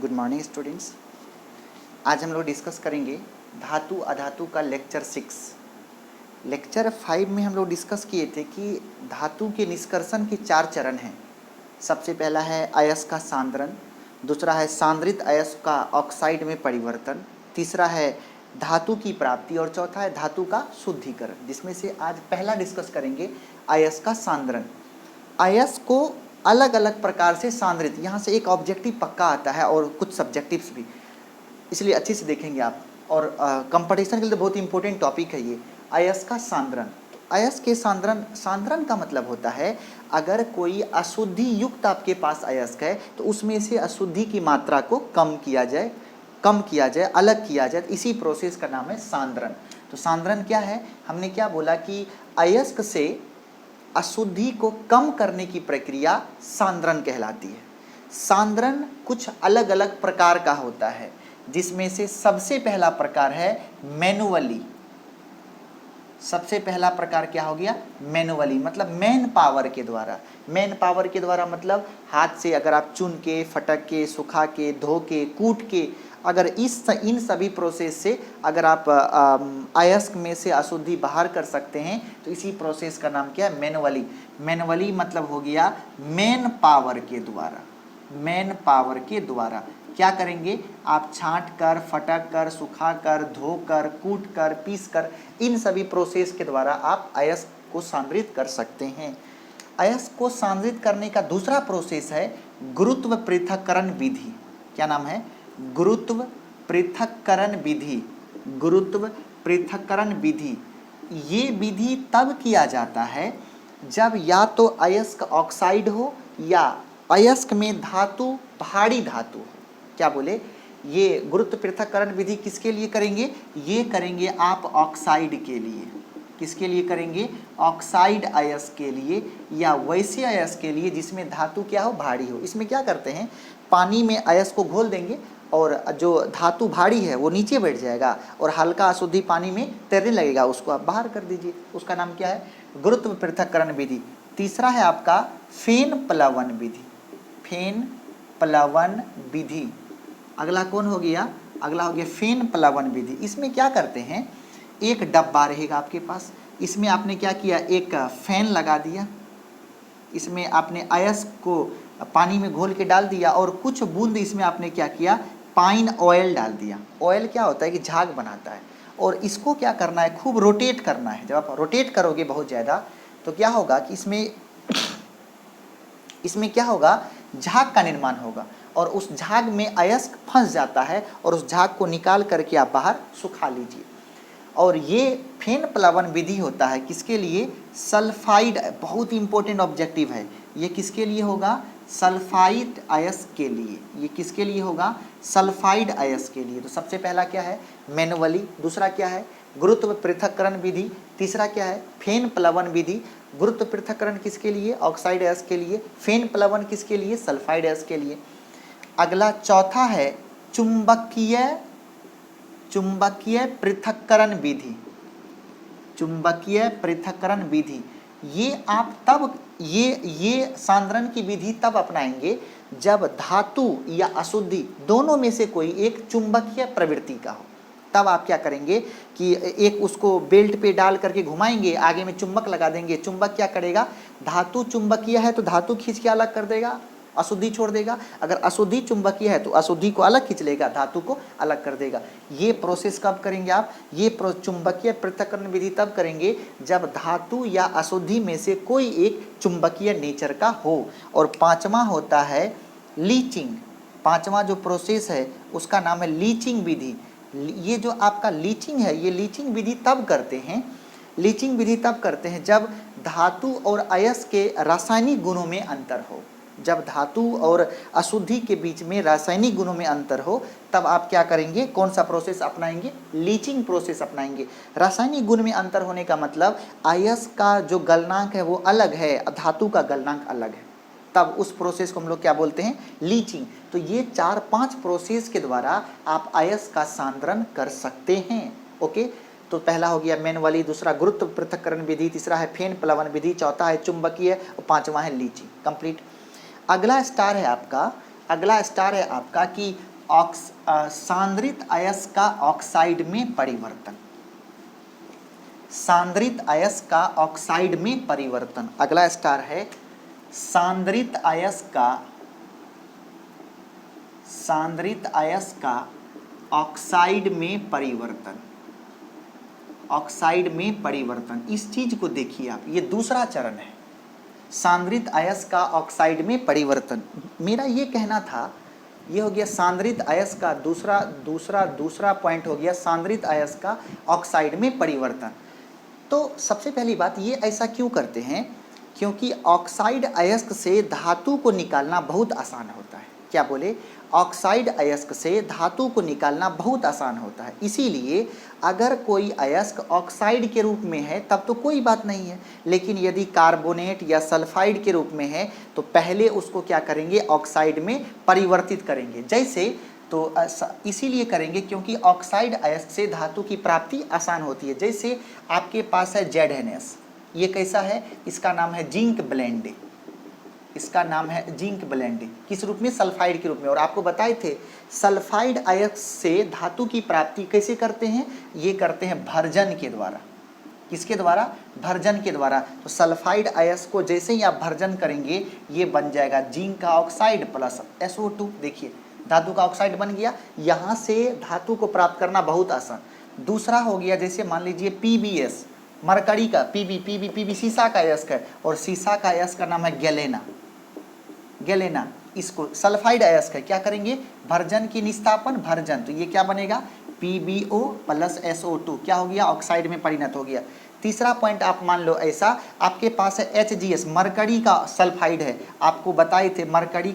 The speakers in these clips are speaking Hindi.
Good morning students. आज हम लोग डिस्कस करेंगे धातु अधातु का लेक्चर 6। लेक्चर 5 में हम लोग डिस्कस किए थे कि धातु के निष्कर्षण के 4 चरण हैं। सबसे पहला है अयस्क का सांद्रण, दूसरा है सांद्रित अयस्क का ऑक्साइड में परिवर्तन, तीसरा है धातु की प्राप्ति और चौथा है धातु का शुद्धिकरण, जिसमें से आज पहला डिस्कस करेंगे अयस्क का सांद्रण। अयस्क को अलग अलग प्रकार से सांद्रित, यहाँ से एक ऑब्जेक्टिव पक्का आता है और कुछ सब्जेक्टिव्स भी, इसलिए अच्छे से देखेंगे आप। और कंपटीशन के लिए बहुत इंपॉर्टेंट टॉपिक है ये अयस्क का सांद्रण। अयस्क के सांद्रण का मतलब होता है अगर कोई अशुद्धि युक्त आपके पास अयस्क है तो उसमें से अशुद्धि की मात्रा को कम किया जाए, अलग किया जाए, तो इसी प्रोसेस का नाम है सांद्रण। तो सांद्रण क्या है? हमने क्या बोला कि अयस्क से अशुद्धि को कम करने की प्रक्रिया सांद्रण कहलाती है। सांद्रण कुछ अलग अलग प्रकार का होता है, जिसमें से सबसे पहला प्रकार है मैनुअली। सबसे पहला प्रकार क्या हो गया? मैनुअली, मतलब मैन पावर के द्वारा। मैन पावर के द्वारा मतलब हाथ से अगर आप चुन के, फटक के, सुखा के, धो के, कूट के, अगर इन सभी प्रोसेस से अगर आप अयस्क में से अशुद्धि बाहर कर सकते हैं तो इसी प्रोसेस का नाम क्या है? मैनुअली। मैनुअली मतलब हो गया मैन पावर के द्वारा। मैन पावर के द्वारा क्या करेंगे आप? छांट कर, फटक कर, सुखा कर, धो कर, कूट कर, पीस कर, इन सभी प्रोसेस के द्वारा आप अयस्क को सांद्रित कर सकते हैं। अयस्क को सांद्रित करने का दूसरा प्रोसेस है गुरुत्व पृथक्करण विधि। क्या नाम है? गुरुत्व पृथक्करण विधि। गुरुत्व पृथक्करण विधि। ये विधि तब किया जाता है जब या तो अयस्क ऑक्साइड हो या अयस्क में धातु भारी धातु हो। क्या बोले? ये गुरुत्व पृथक्करण विधि किसके लिए करेंगे? ये करेंगे आप ऑक्साइड के लिए। किसके लिए करेंगे? ऑक्साइड अयस्क के लिए या वैसे अयस्क के लिए जिसमें धातु क्या हो? भारी हो। इसमें क्या करते हैं, पानी में अयस्क को घोल देंगे और जो धातु भारी है वो नीचे बैठ जाएगा और हल्का अशुद्धि पानी में तैरने लगेगा, उसको आप बाहर कर दीजिए। उसका नाम क्या है? गुरुत्व पृथक्करण विधि। तीसरा है आपका फेन प्लवन विधि। फेन प्लवन विधि। अगला कौन हो गया? अगला हो गया फेन प्लवन विधि। इसमें क्या करते हैं, एक डब्बा रहेगा आपके पास, इसमें आपने क्या किया, एक फैन लगा दिया, इसमें आपने अयस्क को पानी में घोल के डाल दिया और कुछ बूंद इसमें आपने क्या किया, पाइन ऑयल डाल दिया। ऑयल क्या होता है कि झाग बनाता है, और इसको क्या करना है, खूब रोटेट करना है। जब आप रोटेट करोगे बहुत ज़्यादा तो क्या होगा कि इसमें क्या होगा, झाग का निर्माण होगा और उस झाग में अयस्क फंस जाता है और उस झाग को निकाल करके आप बाहर सुखा लीजिए। और ये फेन प्लवन विधि होता है किसके लिए? सल्फाइड। बहुत इंपॉर्टेंट ऑब्जेक्टिव है ये। किसके लिए होगा? सल्फाइड अयस्क के लिए। ये किसके लिए होगा? सल्फाइड अयस्क के लिए। तो सबसे पहला क्या है? मैनुअली। दूसरा क्या है? गुरुत्व पृथक्करण विधि। तीसरा क्या है? फेन प्लवन विधि। गुरुत्व पृथक्करण किसके लिए? ऑक्साइड अयस्क के लिए। फेन प्लवन किसके लिए? सल्फाइड अयस्क के लिए। अगला चौथा है चुंबकीय पृथक्करण विधि। चुंबकीय पृथक्करण विधि। ये आप तब ये सांद्रण की विधि तब अपनाएंगे जब धातु या अशुद्धि दोनों में से कोई एक चुंबकीय प्रवृत्ति का हो। तब आप क्या करेंगे कि एक उसको बेल्ट पे डाल करके घुमाएंगे, आगे में चुंबक लगा देंगे। चुंबक क्या करेगा? धातु चुंबकीय है तो धातु खींच के अलग कर देगा, अशुद्धि छोड़ देगा। अगर अशुद्धि चुंबकीय है तो अशुद्धि को अलग खींच लेगा, धातु को अलग कर देगा। ये प्रोसेस कब करेंगे आप? ये चुंबकीय पृथक्करण विधि तब करेंगे जब धातु या अशुद्धि में से कोई एक चुंबकीय नेचर का हो। और पांचवा होता है लीचिंग। पांचवा जो प्रोसेस है उसका नाम है लीचिंग विधि। ये जो आपका लीचिंग है, ये लीचिंग विधि तब करते हैं, लीचिंग विधि तब करते हैं जब धातु और अयस्क के रासायनिक गुणों में अंतर हो। जब धातु और अशुद्धि के बीच में रासायनिक गुणों में अंतर हो तब आप क्या करेंगे, कौन सा प्रोसेस अपनाएंगे? लीचिंग प्रोसेस अपनाएंगे। रासायनिक गुण में अंतर होने का मतलब अयस्क का जो गलनांक है वो अलग है, धातु का गलनांक अलग है, तब उस प्रोसेस को हम लोग क्या बोलते हैं? लीचिंग। तो ये 4-5 प्रोसेस के द्वारा आप अयस्क का सांद्रण कर सकते हैं। ओके, तो पहला हो गया मैनुअली, दूसरा गुरुत्व पृथक्करण विधि, तीसरा है फेन प्लवन विधि, चौथा है चुंबकीय और पांचवा है लीचिंग। कंप्लीट। अगला स्टार है आपका अगला स्टार है आपका कि सांद्रित अयस्क का ऑक्साइड में परिवर्तन, सांद्रित अयस्क का ऑक्साइड में परिवर्तन। अगला स्टार है सांद्रित अयस्क का ऑक्साइड में परिवर्तन, ऑक्साइड में परिवर्तन। इस चीज को देखिए आप, ये दूसरा चरण है, सांद्रित अयस्क का ऑक्साइड में परिवर्तन। मेरा ये कहना था, ये हो गया सांद्रित अयस्क का दूसरा पॉइंट हो गया सांद्रित अयस्क का ऑक्साइड में परिवर्तन। तो सबसे पहली बात, ये ऐसा क्यों करते हैं? क्योंकि ऑक्साइड अयस्क से धातु को निकालना बहुत आसान होता है। क्या बोले? ऑक्साइड अयस्क से धातु को निकालना बहुत आसान होता है। इसीलिए अगर कोई अयस्क ऑक्साइड के रूप में है तब तो कोई बात नहीं है, लेकिन यदि कार्बोनेट या सल्फाइड के रूप में है तो पहले उसको क्या करेंगे? ऑक्साइड में परिवर्तित करेंगे। जैसे तो इसीलिए करेंगे क्योंकि ऑक्साइड अयस्क से धातु की प्राप्ति आसान होती है। जैसे आपके पास है ZnS, ये कैसा है? इसका नाम है जिंक ब्लेंड, इसका नाम है जिंक ब्लेंड। किस रूप में? सल्फाइड के रूप में। और आपको बताए थे सल्फाइड अयस्क से धातु की प्राप्ति कैसे करते हैं? ये करते हैं भर्जन के द्वारा। किसके द्वारा? भर्जन के द्वारा। तो सल्फाइड अयस्क को जैसे ही आप भर्जन करेंगे ये बन जाएगा जिंक का ऑक्साइड प्लस SO2। देखिए धातु का ऑक्साइड बन गया। यहाँ से धातु को प्राप्त करना बहुत आसान। दूसरा हो गया, जैसे मान लीजिए PbS, मरकरी का Pb सीसा का अयस्क है, और सीसा का अयस्क का नाम है गैलेना। इसको सल्फाइड अयस्क है, क्या करेंगे? भर्जन की निस्तापन, भर्जन। तो ये क्या बनेगा? PbO प्लस SO2 क्या हो गया? ऑक्साइड में परिणत हो गया। तीसरा पॉइंट आप मान लो ऐसा, आपके पास है HgS, मरकरी का सल्फाइड है। आपको बताए थे मरकरी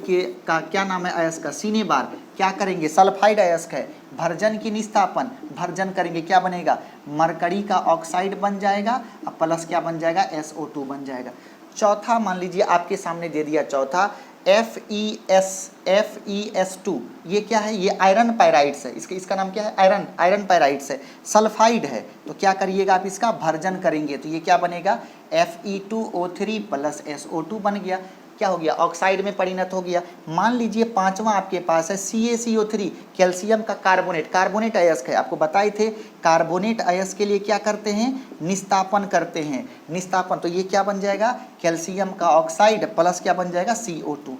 का क्या नाम है अयस्क का? सिनेबार। क्या करेंगे? सल्फाइड अयस्क है, भर्जन की निस्तापन, भर्जन करेंगे क्या बनेगा? मरकरी का ऑक्साइड बन जाएगा, अब प्लस क्या बन जाएगा? SO2 बन जाएगा। चौथा मान लीजिए आपके सामने दे दिया चौथा FeS2, ये क्या है? ये आयरन पायराइड्स है। इसका नाम क्या है? आयरन पायराइड्स है, सल्फाइड है। तो क्या करिएगा आप? इसका भर्जन करेंगे तो ये क्या बनेगा? Fe2O3 प्लस SO2 बन गया। क्या हो गया? ऑक्साइड में परिणत हो गया। मान लीजिए पांचवा आपके पास है CaCO3, कैल्शियम का कार्बोनेट अयस्क है। आपको बताए थे कार्बोनेट अयस्क के लिए क्या करते हैं? निस्तापन करते हैं, निस्तापन। तो ये क्या बन जाएगा? कैल्शियम का ऑक्साइड प्लस क्या बन जाएगा? CO2।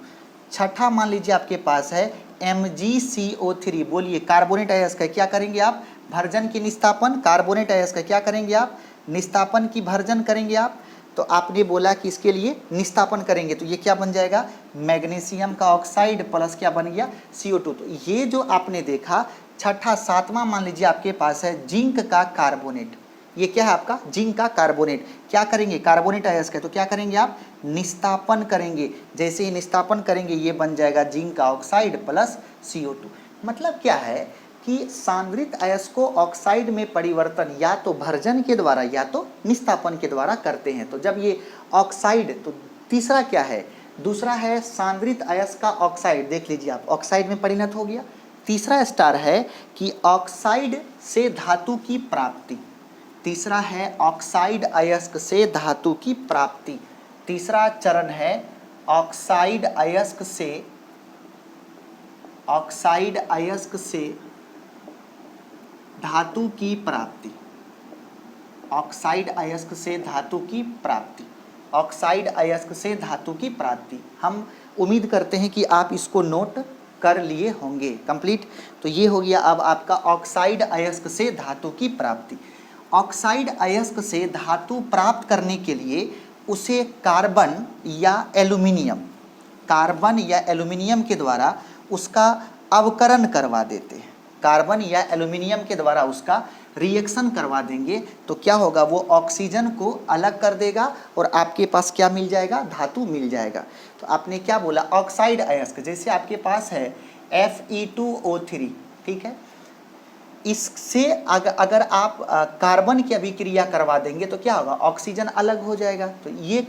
छठा मान लीजिए आपके पास है MgCO3, बोलिए कार्बोनेट अयस्क है, क्या करेंगे आप? भर्जन की निस्तापन। कार्बोनेट अयस्क है, क्या करेंगे आप? निस्तापन की भर्जन करेंगे आप। तो आपने बोला कि इसके लिए निस्तापन करेंगे तो ये क्या बन जाएगा? मैग्नीशियम का ऑक्साइड प्लस क्या बन गया? CO2। तो ये जो आपने देखा छठा। सातवां मान लीजिए आपके पास है जिंक का कार्बोनेट। ये क्या है आपका? जिंक का कार्बोनेट। क्या करेंगे? कार्बोनेट अयस्क है तो क्या करेंगे आप? निस्तापन करेंगे। जैसे ही निस्तापन करेंगे ये बन जाएगा जिंक का ऑक्साइड प्लस CO2। मतलब क्या है कि सांद्रित अयस्क को ऑक्साइड में परिवर्तन या तो भर्जन के द्वारा या तो निस्तापन के द्वारा करते हैं। तो जब ये ऑक्साइड, तो तीसरा क्या है? दूसरा है सांद्रित अयस्क का ऑक्साइड। देख लीजिए आप, ऑक्साइड में परिणत हो गया। तीसरा स्टार है कि ऑक्साइड से धातु की प्राप्ति। तीसरा है ऑक्साइड अयस्क से धातु की प्राप्ति। तीसरा चरण है ऑक्साइड अयस्क से धातु की प्राप्ति। ऑक्साइड अयस्क से धातु की प्राप्ति। ऑक्साइड अयस्क से धातु की प्राप्ति। हम उम्मीद करते हैं कि आप इसको नोट कर लिए होंगे कंप्लीट। तो ये हो गया अब आपका ऑक्साइड अयस्क से धातु की प्राप्ति। ऑक्साइड अयस्क से धातु प्राप्त करने के लिए उसे कार्बन या एल्यूमिनियम के द्वारा उसका अवकरण करवा देते हैं। कार्बन या एल्यूमिनियम के द्वारा उसका रिएक्शन करवा देंगे तो क्या होगा? वो ऑक्सीजन को अलग कर देगा और आपके पास क्या मिल जाएगा? धातु मिल जाएगा। तो आपने क्या बोला? ऑक्साइड अयस्क। जैसे आपके पास है Fe2O3, ठीक है, इससे अगर आप कार्बन की अभिक्रिया करवा देंगे तो क्या होगा? ऑक्सीजन अलग हो जाएगा। तो ये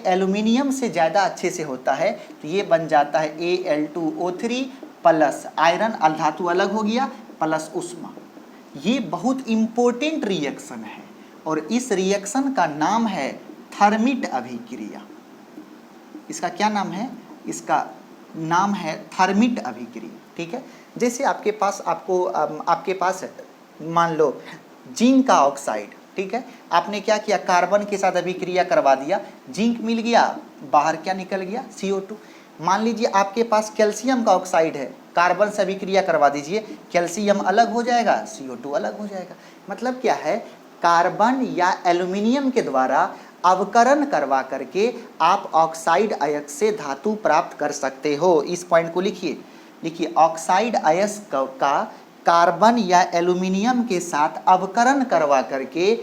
एल्यूमिनियम से ज़्यादा अच्छे से होता है। तो ये बन जाता है Al2O3 प्लस आयरन, धातु अलग हो गया, प्लस उष्मा। ये बहुत इम्पोर्टेंट रिएक्शन है और इस रिएक्शन का नाम है थर्मिट अभिक्रिया। इसका क्या नाम है? इसका नाम है थर्मिट अभिक्रिया। ठीक है, जैसे आपके पास मान लो जिंक का ऑक्साइड, ठीक है, आपने क्या किया, कार्बन के साथ अभिक्रिया करवा दिया, जिंक मिल गया, बाहर क्या निकल गया, CO2। मान लीजिए आपके पास कैल्शियम का ऑक्साइड है, कार्बन से अभिक्रिया करवा दीजिए, कैल्शियम अलग हो जाएगा, CO2 अलग हो जाएगा। मतलब क्या है, कार्बन या एल्यूमिनियम के द्वारा अवकरण करवा करके आप ऑक्साइड अयस्क से धातु प्राप्त कर सकते हो। इस पॉइंट को लिखिए ऑक्साइड अयस्क का कार्बन या एल्यूमिनियम के साथ अवकरण करवा करके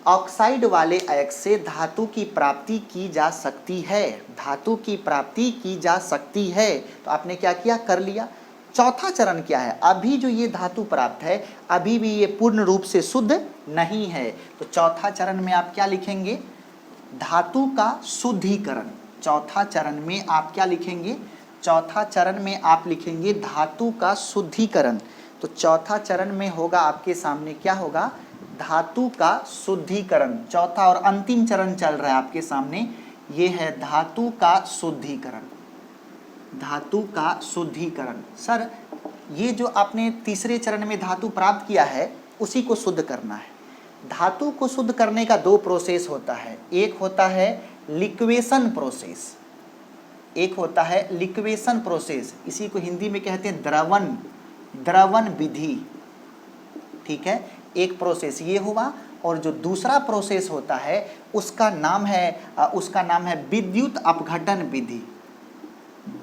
ऑक्साइड वाले अयस्क से धातु की प्राप्ति की जा सकती है, धातु की प्राप्ति की जा सकती है। तो आपने क्या किया, कर लिया। चौथा चरण क्या है, अभी जो ये धातु प्राप्त है अभी भी ये पूर्ण रूप से शुद्ध नहीं है, तो चौथा चरण में आप क्या लिखेंगे, धातु का शुद्धिकरण। चौथा चरण में आप क्या लिखेंगे, चौथा चरण में आप लिखेंगे धातु का शुद्धिकरण। तो चौथा चरण में होगा आपके सामने क्या होगा, धातु का शुद्धिकरण। चौथा और अंतिम चरण चल रहा है आपके सामने, ये है धातु का शुद्धिकरण। धातु का शुद्धिकरण। सर ये जो आपने तीसरे चरण में धातु प्राप्त किया है उसी को शुद्ध करना है। धातु को शुद्ध करने का दो प्रोसेस होता है, एक होता है लिक्वेशन प्रोसेस, एक होता है लिक्वेशन प्रोसेस, इसी को हिंदी में कहते हैं द्रवण विधि। ठीक है, एक प्रोसेस ये हुआ, और जो दूसरा प्रोसेस होता है उसका नाम है विद्युत अपघटन विधि।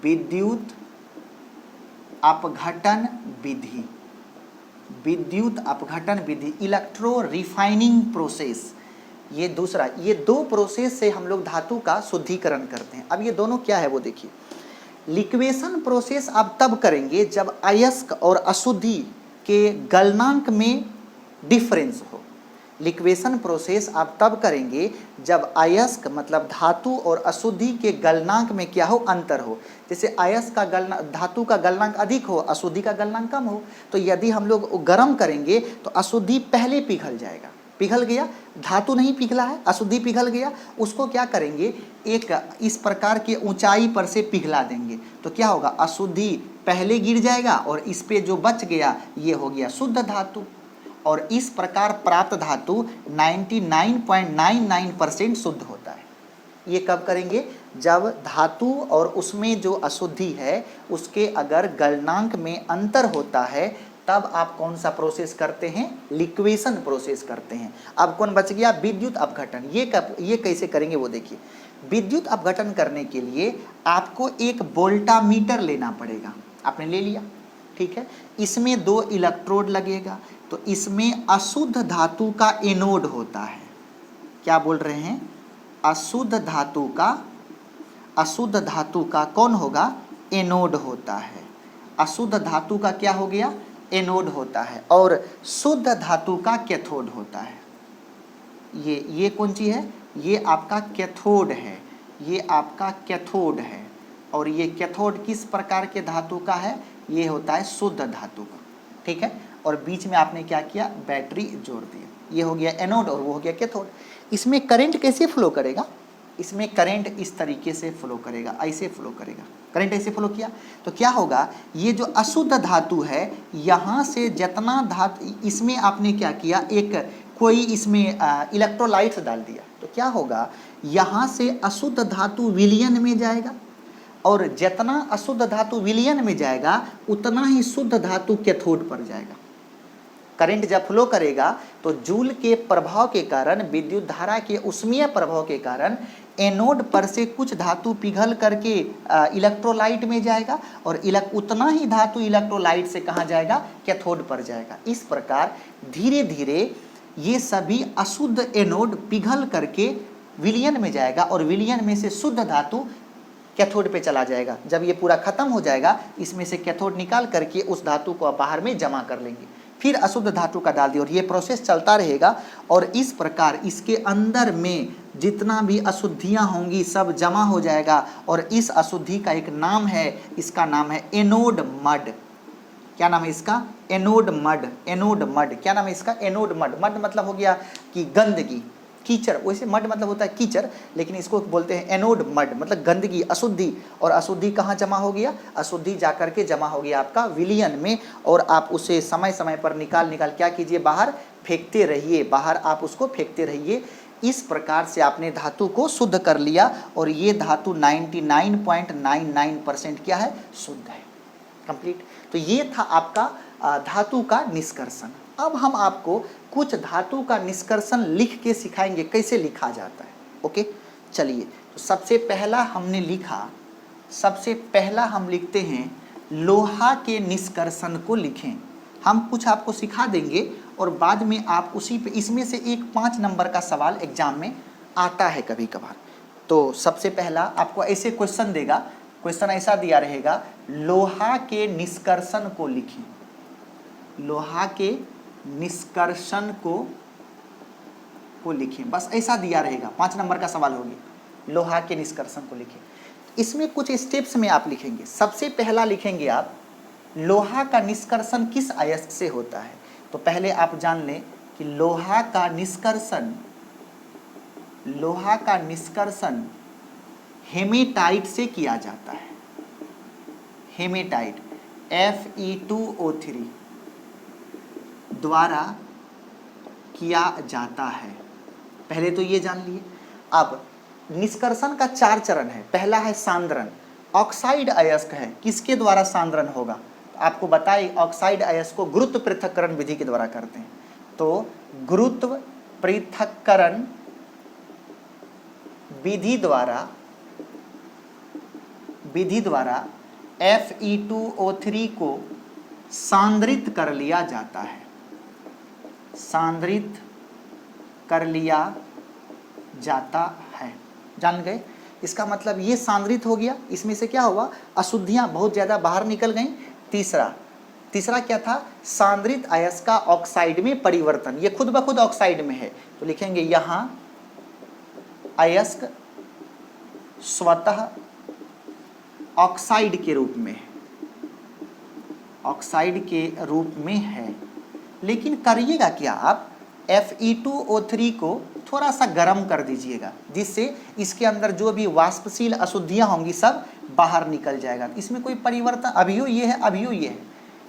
विद्युत अपघटन विधि, विद्युत अपघटन विधि, इलेक्ट्रो रिफाइनिंग प्रोसेस, ये दूसरा। ये दो प्रोसेस से हम लोग धातु का शुद्धिकरण करते हैं। अब ये दोनों क्या है वो देखिए। लिक्वेशन प्रोसेस आप तब करेंगे जब अयस्क और अशुद्धि के गलनांक में डिफरेंस हो। लिक्वेशन प्रोसेस आप तब करेंगे जब अयस्क मतलब धातु और अशुद्धि के गलनांक में क्या हो, अंतर हो। जैसे अयस्क का धातु का गलनांक अधिक हो, अशुद्धि का गलनांक कम हो, तो यदि हम लोग गर्म करेंगे तो अशुद्धि पहले पिघल जाएगा। पिघल गया, धातु नहीं पिघला है, अशुद्धि पिघल गया, उसको क्या करेंगे, एक इस प्रकार के ऊंचाई पर से पिघला देंगे, तो क्या होगा, अशुद्धि पहले गिर जाएगा और इस पे जो बच गया ये हो गया शुद्ध धातु। और इस प्रकार प्राप्त धातु 99.99% शुद्ध होता है। ये कब करेंगे, जब धातु और उसमें जो अशुद्धि है उसके अगर गलनांक में अंतर होता है, तब आप कौन सा प्रोसेस करते हैं, लिक्वेशन प्रोसेस करते हैं। अब कौन बच गया, विद्युत अपघटन। ये कैसे करेंगे वो देखिए। विद्युत अपघटन करने के लिए आपको एक वोल्टामीटर लेना पड़ेगा, आपने ले लिया, ठीक है। इसमें 2 इलेक्ट्रोड लगेगा, तो इसमें अशुद्ध धातु का एनोड होता है। क्या बोल रहे हैं, अशुद्ध धातु का कौन होगा, एनोड होता है। अशुद्ध धातु का क्या हो गया, एनोड होता है, और शुद्ध धातु का कैथोड होता है। ये कौन सी है, ये आपका कैथोड है, ये आपका कैथोड है। और ये कैथोड किस प्रकार के धातु का है, ये होता है शुद्ध धातु का, ठीक है। और बीच में आपने क्या किया, बैटरी जोड़ दिया, ये हो गया एनोड और वो हो गया कैथोड। इसमें करंट कैसे फ्लो करेगा, इसमें करंट इस तरीके से फ्लो करेगा, ऐसे फ्लो करेगा। करंट ऐसे फ्लो किया तो क्या होगा, ये जो अशुद्ध धातु है यहाँ से जितना धातु, इसमें आपने क्या किया, एक कोई इसमें इलेक्ट्रोलाइट्स डाल दिया, तो क्या होगा, यहाँ से अशुद्ध धातु विलयन में जाएगा, और जितना अशुद्ध धातु विलयन में जाएगा उतना ही शुद्ध धातु कैथोड पर जाएगा। करंट जब फ्लो करेगा तो जूल के प्रभाव के कारण, विद्युत धारा के उष्मीय प्रभाव के कारण एनोड पर से कुछ धातु पिघल करके इलेक्ट्रोलाइट में जाएगा, और उतना ही धातु इलेक्ट्रोलाइट से कहाँ जाएगा, कैथोड पर जाएगा। इस प्रकार धीरे धीरे ये सभी अशुद्ध एनोड पिघल करके विलयन में जाएगा, और विलयन में से शुद्ध धातु कैथोड पे चला जाएगा। जब ये पूरा खत्म हो जाएगा, इसमें से कैथोड निकाल करके उस धातु को बाहर में जमा कर लेंगे, फिर अशुद्ध धातु का डाल दिया, और ये प्रोसेस चलता रहेगा। और इस प्रकार इसके अंदर में जितना भी अशुद्धियां होंगी सब जमा हो जाएगा, और इस अशुद्धि का एक नाम है, इसका नाम है एनोड मड। क्या नाम है इसका, एनोड मड। एनोड मड क्या नाम है इसका, एनोड मड। मड मतलब हो गया कि गंदगी, कीचड़, वैसे मड मतलब होता है कीचड़, लेकिन इसको बोलते हैं एनोड मड, मतलब गंदगी, अशुद्धि। और अशुद्धि कहाँ जमा हो गया? अशुद्धि जाकर के जमा हो गया आपका विलयन में, और आप उसे समय समय पर निकाल क्या कीजिए? बाहर फेंकते रहिए, बाहर आप उसको फेंकते रहिए। इस प्रकार से आपने धातु को शुद्ध कर लिया, और ये धातु 99.99% क्या है? शुद्ध है। कंप्लीट। तो ये था आपका धातु का निष्कर्षण। अब हम आपको कुछ धातु का निष्कर्षण लिख के सिखाएंगे कैसे लिखा जाता है। ओके, चलिए। तो सबसे पहला हमने लिखा, सबसे पहला हम लिखते हैं लोहा के निष्कर्षण को लिखें। हम कुछ आपको सिखा देंगे और बाद में आप उसी पे, इसमें से एक 5 नंबर का सवाल एग्जाम में आता है कभी कभार। तो सबसे पहला आपको ऐसे क्वेश्चन देगा, क्वेश्चन ऐसा दिया रहेगा, लोहा के निष्कर्षण को लिखें। लोहा के निष्कर्षण को लिखें, बस ऐसा दिया रहेगा, 5 नंबर का सवाल होगी। लोहा के निष्कर्षण को लिखें। इसमें कुछ स्टेप्स में आप लिखेंगे। सबसे पहला लिखेंगे आप, लोहा का निष्कर्षण किस अयस्क से होता है। तो पहले आप जान लें कि लोहा का निष्कर्षण हेमेटाइट से किया जाता है। हेमेटाइट Fe2O3 द्वारा किया जाता है। पहले तो ये जान लिए। अब निष्कर्षण का 4 चरण है। पहला है सांद्रण, ऑक्साइड अयस्क है, किसके द्वारा सांद्रण होगा? आपको बताइए, ऑक्साइड अयस्क को गुरुत्व पृथक्करण विधि के द्वारा करते हैं। तो गुरुत्व पृथक्करण विधि द्वारा Fe2O3 को सांद्रित कर लिया जाता है। सांद्रित कर लिया जाता है। जान गए? इसका मतलब ये सांद्रित हो गया, इसमें से क्या हुआ? अशुद्धियां बहुत ज्यादा बाहर निकल गई। तीसरा क्या था? सांद्रित अयस्क का ऑक्साइड में परिवर्तन। ये खुद ब खुद ऑक्साइड में है, तो लिखेंगे यहां अयस्क स्वतः ऑक्साइड के रूप में है, ऑक्साइड के रूप में है। लेकिन करिएगा क्या आप? Fe2O3 को थोड़ा सा गर्म कर दीजिएगा, जिससे इसके अंदर जो भी वाष्पशील अशुद्धियां होंगी सब बाहर निकल जाएगा। इसमें कोई परिवर्तन, अभियो ये है, अभियो ये है,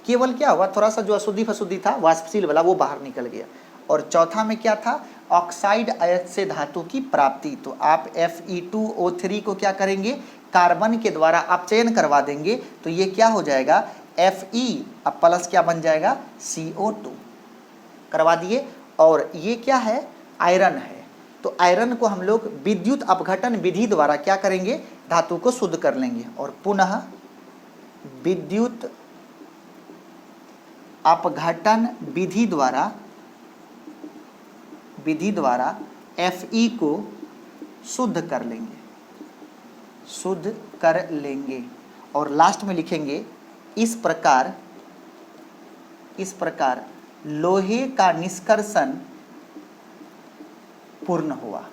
केवल क्या हुआ? थोड़ा सा जो अशुद्धि था वाष्पशील वाला वो बाहर निकल गया। और चौथा में क्या था? ऑक्साइड अयस्क से धातु की प्राप्ति। तो आप Fe2O3 को क्या करेंगे? कार्बन के द्वारा आप चयन करवा देंगे, तो ये क्या हो जाएगा? Fe, अब प्लस क्या बन जाएगा? CO2 करवा दिए। और ये क्या है? आयरन है। तो आयरन को हम लोग विद्युत अपघटन विधि द्वारा क्या करेंगे? धातु को शुद्ध कर लेंगे। और पुनः विद्युत अपघटन विधि द्वारा Fe को शुद्ध कर लेंगे। और लास्ट में लिखेंगे, इस प्रकार लोहे का निष्कर्षण पूर्ण हुआ।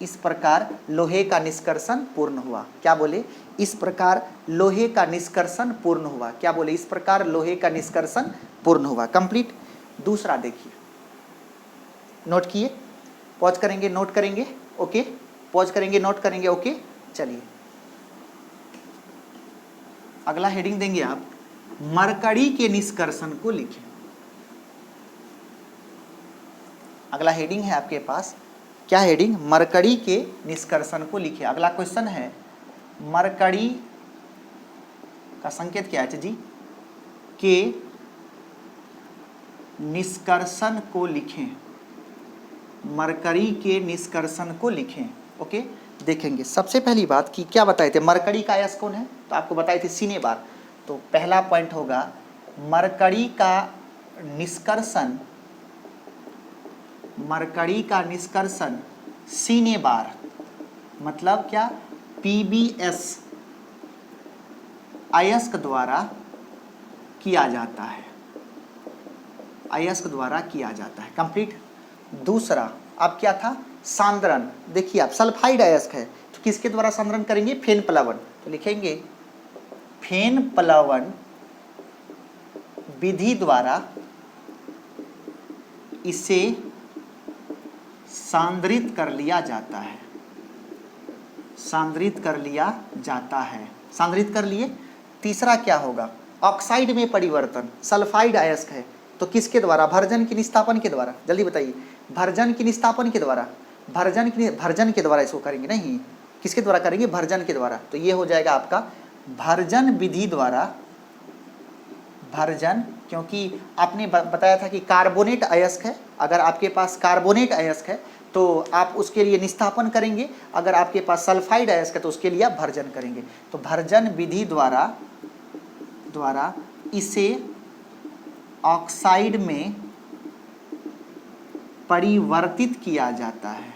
इस प्रकार लोहे का निष्कर्षण पूर्ण हुआ। क्या बोले? इस प्रकार लोहे का निष्कर्षण पूर्ण हुआ। क्या बोले? इस प्रकार लोहे का निष्कर्षण पूर्ण हुआ। कंप्लीट। दूसरा देखिए, नोट किए? पॉज करेंगे, नोट करेंगे। ओके, पॉज करेंगे, नोट करेंगे। ओके, चलिए अगला हेडिंग देंगे आप, मरकरी के निष्कर्षण को लिखें। अगला हेडिंग है आपके पास, क्या हेडिंग? मरकरी के निष्कर्षण को लिखें। अगला क्वेश्चन है, मरकरी का संकेत क्या है जी? के निष्कर्षण को लिखें। मरकरी के निष्कर्षण को लिखें। ओके, देखेंगे सबसे पहली बात कि क्या बताए थे, मरकरी का अयस्क कौन है? तो आपको बताए थे सिनेबार। तो पहला पॉइंट होगा, मरकरी का निष्कर्षण सिनेबार, मतलब क्या? PbS अयस्क द्वारा किया जाता है। अयस्क द्वारा किया जाता है। कंप्लीट। दूसरा अब क्या था? सांद्रण। देखिए आप, सल्फाइड अयस्क है तो किसके द्वारा सांद्रण करेंगे? फेन प्लवन। तो लिखेंगे फेन प्लवन विधि द्वारा इसे सांद्रित कर लिया जाता है, सांद्रित कर लिया जाता है, सांद्रित कर लिए। तीसरा क्या होगा, ऑक्साइड में परिवर्तन, सल्फाइड अयस्क है तो किसके द्वारा, भर्जन की निस्तापन के द्वारा, जल्दी बताइए, भर्जन की निस्तापन के द्वारा, भर्जन के द्वारा इसको करेंगे, नहीं किसके द्वारा करेंगे, भर्जन के द्वारा। तो ये हो जाएगा आपका भर्जन विधि द्वारा, भर्जन, क्योंकि आपने बताया था कि कार्बोनेट अयस्क है, अगर आपके पास कार्बोनेट अयस्क है तो आप उसके लिए निस्तापन करेंगे, अगर आपके पास सल्फाइड अयस्क है तो उसके लिए आप भर्जन करेंगे। तो भर्जन विधि द्वारा इसे ऑक्साइड में परिवर्तित किया जाता है,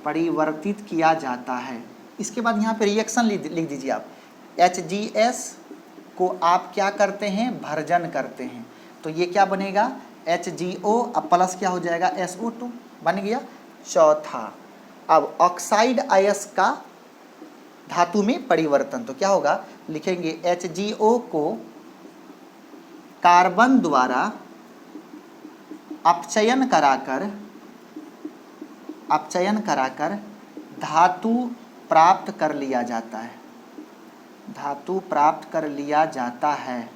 परिवर्तित किया जाता है। इसके बाद यहाँ पे रिएक्शन लिख दीजिए आप, HGS को आप क्या करते हैं, भर्जन करते हैं, तो ये क्या बनेगा, HGO, अब प्लस क्या हो जाएगा, SO2 बन गया। चौथा, अब ऑक्साइड अयस्क का धातु में परिवर्तन, तो क्या होगा, लिखेंगे HGO को कार्बन द्वारा अपचयन कराकर धातु प्राप्त कर लिया जाता है, धातु प्राप्त कर लिया जाता है।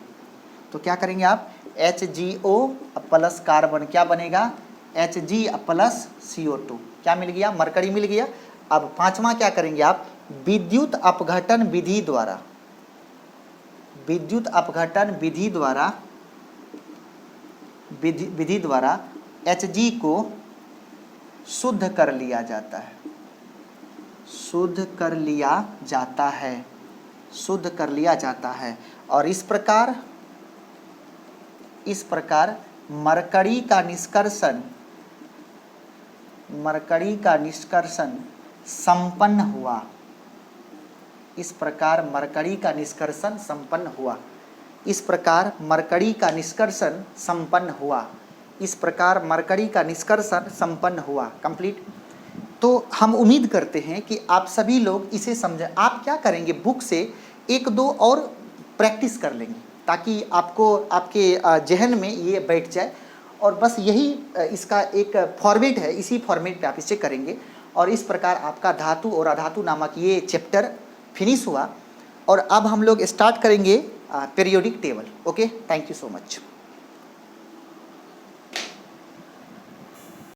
तो क्या करेंगे आप, HGO प्लस कार्बन क्या बनेगा, Hg प्लस CO2, क्या मिल गया, मरकरी मिल गया। अब पांचवा क्या करेंगे आप, विद्युत अपघटन विधि द्वारा, विद्युत अपघटन विधि द्वारा Hg को शुद्ध कर लिया जाता है, शुद्ध कर लिया जाता है, शुद्ध कर लिया जाता है। और इस प्रकार मरकरी का निष्कर्षण संपन्न हुआ, इस प्रकार मरकरी का निष्कर्षण संपन्न हुआ, इस प्रकार मरकरी का निष्कर्षण संपन्न हुआ, इस प्रकार मरकरी का निष्कर्षण संपन्न हुआ। कंप्लीट। तो हम उम्मीद करते हैं कि आप सभी लोग इसे समझें। आप क्या करेंगे, बुक से एक दो और प्रैक्टिस कर लेंगे ताकि आपको आपके जहन में ये बैठ जाए, और बस यही इसका एक फॉर्मेट है, इसी फॉर्मेट पे आप इसे करेंगे। और इस प्रकार आपका धातु और अधातु नामक ये चैप्टर फिनिश हुआ। और अब हम लोग स्टार्ट करेंगे periodic table. Okay, thank you so much.